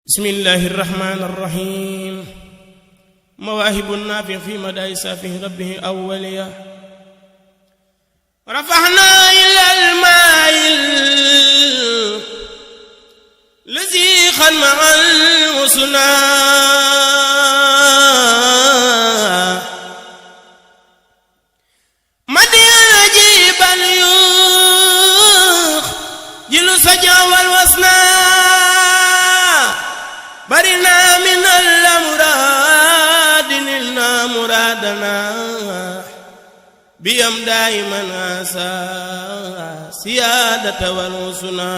bismillahi irrahmani irrahim mawaahibu naafi fi madaay saafi rabbihi awwaliya rafaxna ila almaayil lazi xan maal usna madina jiban yuux jilu sajawal wasna barina min al-muraad nilna muraadana biyam daa'iman asa siyaadata wal husna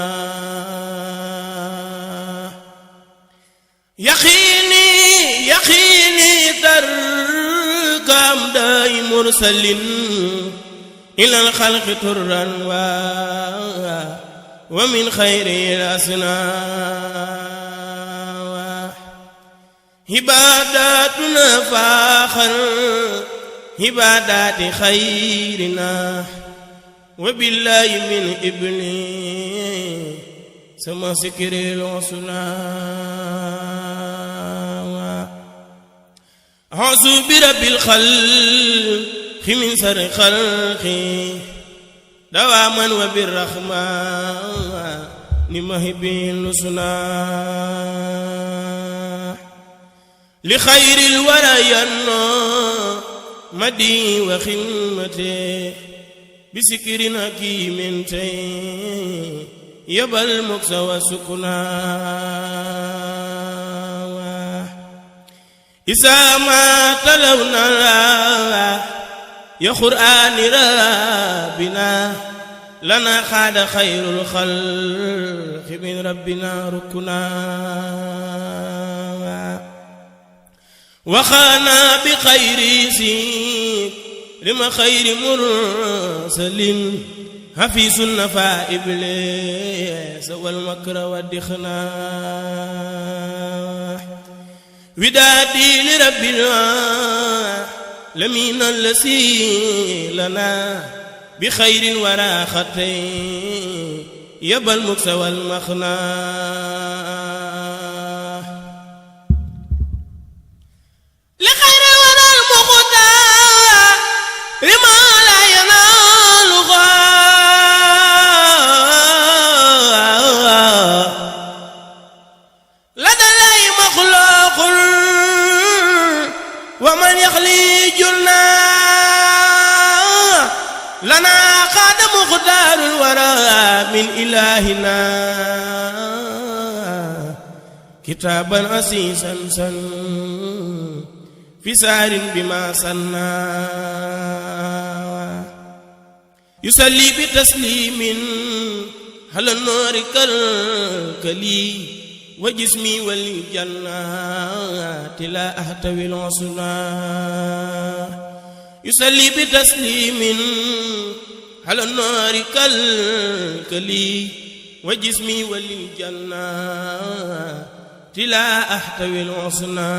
yaqiini tarkam daay mursalin ilal xalqi turran wa min xayri asna hibadatuna faaxal hibadati xayrina wa billahi min ibni sama sikiril usna a'uuzu bi rabbil xalqi min sarri xalqi dawaman wa birrahmani mahbil usna li xayril wara yanno madi wa xidmate bi sikirin hakimin tay yabal muksa wa sukuna isa ma talawna ya qur'ani rabbina lana xaada xayrul xalqi min rabbina rukuna waxaana bi xayri si lima xayri mursalin hafisun nafa iblis wal makra wa dixna widaadi li rabbil alamin allasi lana bi xayrin wara xatay yabal muksa wal maxna ومن يخلي جلنا لنا قاد مختار الورى من إلهنا كتابا عسيسا سن في سار بما سنا يصلي بتسليم على النور كالكلي وجسمي والجنات لا أحتوي العصنا يصلي بتسليم على النار كالكلي وجسمي والجنات لا أحتوي العصنا